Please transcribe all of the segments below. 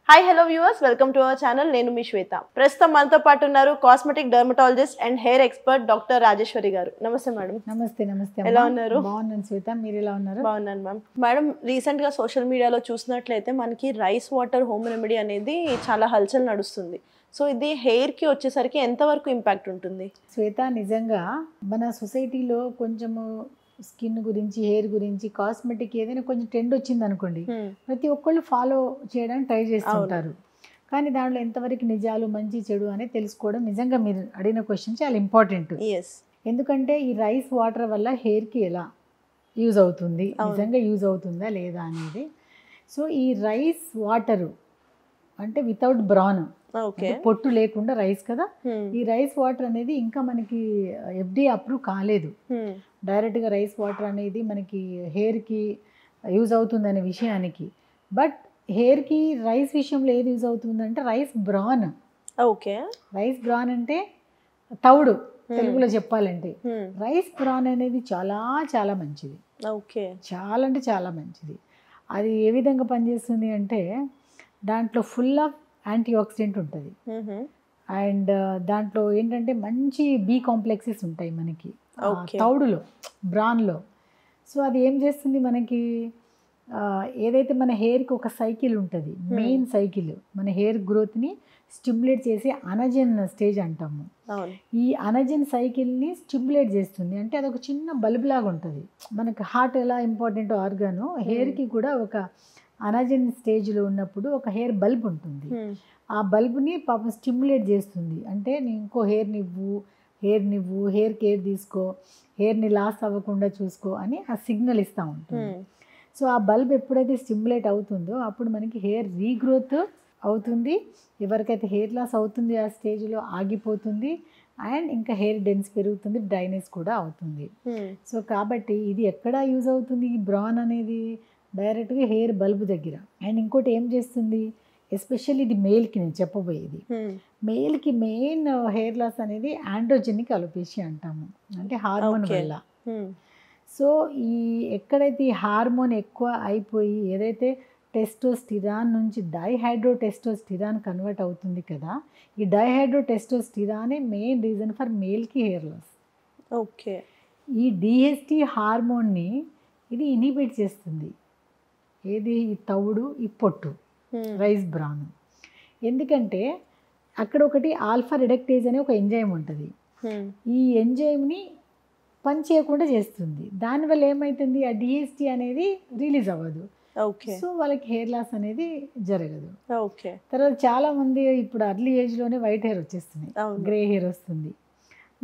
Hi hello viewers, welcome to our channel. నేను మీ శ్వేత. ప్రస్తుతం మనతో పాటు ఉన్నారు cosmetic dermatologist and hair expert doctor Rajeshwari గారు. నమస్తే మేడం. నమస్తే. నమస్తే. ఎలా ఉన్నారు? బాగున్నాను శ్వేత, మీరు ఎలా ఉన్నారు? బాగున్నాను మ్యామ్. మేడం, రీసెంట్ గా సోషల్ మీడియాలో చూసినట్లయితే మనకి రైస్ వాటర్ హోమ్ రెమెడీ అనేది చాలా హల్చల్ నడుస్తుంది. సో ఇది హెయిర్ కి వచ్చేసరికి ఎంతవరకు ఇంపాక్ట్ ఉంటుంది? శ్వేత, నిజంగా మన సొసైటీలో కొంచెము స్కిన్ గురించి, హెయిర్ గురించి, కాస్మెటిక్ ఏదైనా కొంచెం ట్రెండ్ వచ్చింది అనుకోండి, ప్రతి ఒక్కళ్ళు ఫాలో చేయడానికి ట్రై చేస్తుంటారు. కానీ దాంట్లో ఎంతవరకు నిజాలు, మంచి చెడు అనేది తెలుసుకోవడం నిజంగా మీరు అడిగిన క్వశ్చన్ చాలా ఇంపార్టెంట్. ఎందుకంటే ఈ రైస్ వాటర్ వల్ల హెయిర్కి ఎలా యూజ్ అవుతుంది, నిజంగా యూజ్ అవుతుందా లేదా అనేది. సో ఈ రైస్ వాటరు అంటే వితౌట్ బ్రాన్, పొట్టు లేకుండా రైస్ కదా, ఈ రైస్ వాటర్ అనేది ఇంకా మనకి FDA అప్రూవ్ కాలేదు. డైరెక్ట్గా రైస్ వాటర్ అనేది మనకి హెయిర్కి యూజ్ అవుతుంది అనే విషయానికి. బట్ హెయిర్కి రైస్ విషయంలో ఏది యూజ్ అవుతుందంటే rice bran. Okay, rice bran అంటే తౌడు తెలుగులో చెప్పాలంటే. రైస్ బ్రాన్ అనేది చాలా చాలా మంచిది. ఓకే, చాలా అంటే చాలా మంచిది. అది ఏ విధంగా పనిచేస్తుంది అంటే దాంట్లో ఫుల్ ఆఫ్ యాంటీ ఆక్సిడెంట్ ఉంటుంది. అండ్ దాంట్లో ఏంటంటే మంచి బి కాంప్లెక్సెస్ ఉంటాయి మనకి తౌడులో, బ్రాన్లో. సో అది ఏం చేస్తుంది మనకి, ఏదైతే మన హెయిర్కి ఒక సైకిల్ ఉంటుంది, మెయిన్ సైకిల్ మన హెయిర్ గ్రోత్ని స్టిమ్యులేట్ చేసి అనజన్ స్టేజ్ అంటాము. ఈ అనజన్ సైకిల్ని స్టిమ్యులేట్ చేస్తుంది. అంటే అదొక చిన్న బల్బ్ లాగా ఉంటుంది. మనకి హార్ట్ ఎలా ఇంపార్టెంట్ ఆర్గాను, హెయిర్కి కూడా ఒక అనజన్ స్టేజ్లో ఉన్నప్పుడు ఒక హెయిర్ బల్బ్ ఉంటుంది. ఆ బల్బ్ని పాపం స్టిమ్యులేట్ చేస్తుంది. అంటే ఇంకో హెయిర్ కేర్ తీసుకో, హెయిర్ని లాస్ అవ్వకుండా చూసుకో అని ఆ సిగ్నల్ ఇస్తూ ఉంటుంది. సో ఆ బల్బ్ ఎప్పుడైతే స్టిమ్యులేట్ అవుతుందో అప్పుడు మనకి హెయిర్ రీగ్రోత్ అవుతుంది. ఎవరికైతే హెయిర్ లాస్ అవుతుంది ఆ స్టేజ్లో ఆగిపోతుంది. అండ్ ఇంకా హెయిర్ డెన్స్ పెరుగుతుంది, డ్రైనెస్ కూడా అవుతుంది. సో కాబట్టి ఇది ఎక్కడ యూజ్ అవుతుంది ఈ బ్రాన్ అనేది? డైరెక్ట్గా హెయిర్ బల్బ్ దగ్గర. అండ్ ఇంకోటి ఏం చేస్తుంది, ఎస్పెషల్లీ ఇది మేల్కి నేను చెప్పబోయేది. మేల్కి మెయిన్ హెయిర్ లాస్ అనేది ఆండ్రోజెనిక్ అలోపేషియా అంటాము, అంటే హార్మోన్ వల్ల. సో ఈ ఎక్కడైతే ఈ హార్మోన్ ఎక్కువ అయిపోయి ఏదైతే టెస్టోస్టిరాన్ నుంచి డైహైడ్రోటెస్టోస్టిరాన్ కన్వర్ట్ అవుతుంది కదా, ఈ డైహైడ్రోటెస్టోస్టిరానే మెయిన్ రీజన్ ఫర్ మేల్కి హెయిర్ లాస్. ఓకే, ఈ DHT హార్మోన్ని ఇది ఇన్హిబిట్ చేస్తుంది. ఏది? ఈ తౌడు, ఈ పొట్టు, రైస్ బ్రాన్. ఎందుకంటే అక్కడ ఒకటి ఆల్ఫా రిడక్టేజ్ అనే ఒక ఎంజైమ్ ఉంటుంది. ఈ ఎంజైమ్ని పని చేయకుండా చేస్తుంది. దానివల్ల ఏమవుతుంది, ఆ DHT అనేది రిలీజ్ అవ్వదు. సో వాళ్ళకి హెయిర్ లాస్ అనేది జరగదు. తర్వాత చాలామంది ఇప్పుడు అర్లీ ఏజ్లోనే వైట్ హెయిర్ వచ్చేస్తున్నాయి, గ్రే హెయిర్ వస్తుంది.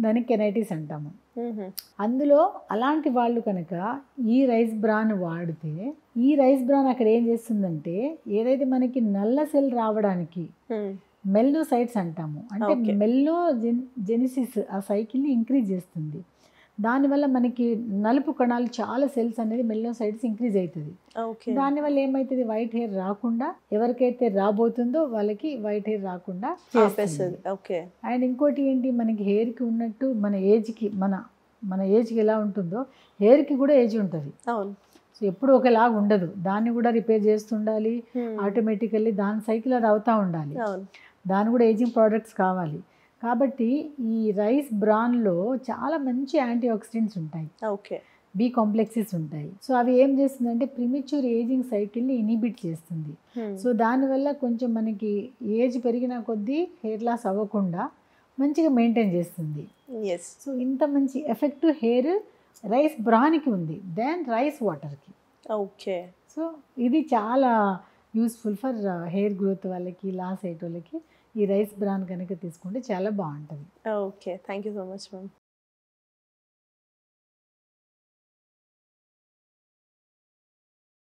దానికి కెనైటిస్ అంటాము. అందులో అలాంటి వాళ్ళు కనుక ఈ రైస్ బ్రాన్ వాడితే, ఈ రైస్ బ్రాన్ అక్కడ ఏం చేస్తుందంటే ఏదైతే మనకి నల్ల సెల్ రావడానికి మెల్నోసైట్స్ అంటాము, అంటే మెల్లో జెనిసిస్ ఆ సైకిల్ని ఇంక్రీజ్ చేస్తుంది. దానివల్ల మనకి నలుపు కణాలు చాలా సెల్స్ అనేది మెల్నోసైట్స్ ఇంక్రీజ్ అవుతుంది. దానివల్ల ఏమవుతుంది, వైట్ హెయిర్ రాకుండా, ఎవరికైతే రాబోతుందో వాళ్ళకి వైట్ హెయిర్ రాకుండా చేస్తుంది. అండ్ ఇంకోటి ఏంటి, మనకి హెయిర్కి ఉన్నట్టు మన ఏజ్కి ఎలా ఉంటుందో హెయిర్కి కూడా ఏజ్ ఉంటుంది. సో ఎప్పుడు ఒకలాగా ఉండదు, దాన్ని కూడా రిపేర్ చేస్తుండాలి. ఆటోమేటికల్లీ దాని సైకిల్ అది అవుతూ ఉండాలి. దాని కూడా ఏజింగ్ ప్రోడక్ట్స్ కావాలి. కాబట్టి ఈ రైస్ బ్రాన్లో చాలా మంచి యాంటీ ఆక్సిడెంట్స్ ఉంటాయి, బి కాంప్లెక్సెస్ ఉంటాయి. సో అవి ఏం చేస్తుందంటే ప్రిమిచ్యూర్ ఏజింగ్ సైకిల్ని ఇన్హిబిట్ చేస్తుంది. సో దానివల్ల కొంచెం మనకి ఏజ్ పెరిగిన కొద్దీ హెయిర్ లాస్ అవ్వకుండా మంచిగా మెయింటైన్ చేస్తుంది. సో ఇంత మంచి ఎఫెక్ట్ హెయిర్ రైస్ బ్రాన్కి ఉంది దెన్ రైస్ వాటర్కి. సో ఇది చాలా యూస్ఫుల్ ఫర్ హెయిర్ గ్రోత్ వాళ్ళకి, లాస్ అయ్యే వాళ్ళకి ఈ రైస్ బ్రాన్ కనుక తీసుకుంటే చాలా బాగుంటుంది. Okay, thank you so much ma'am.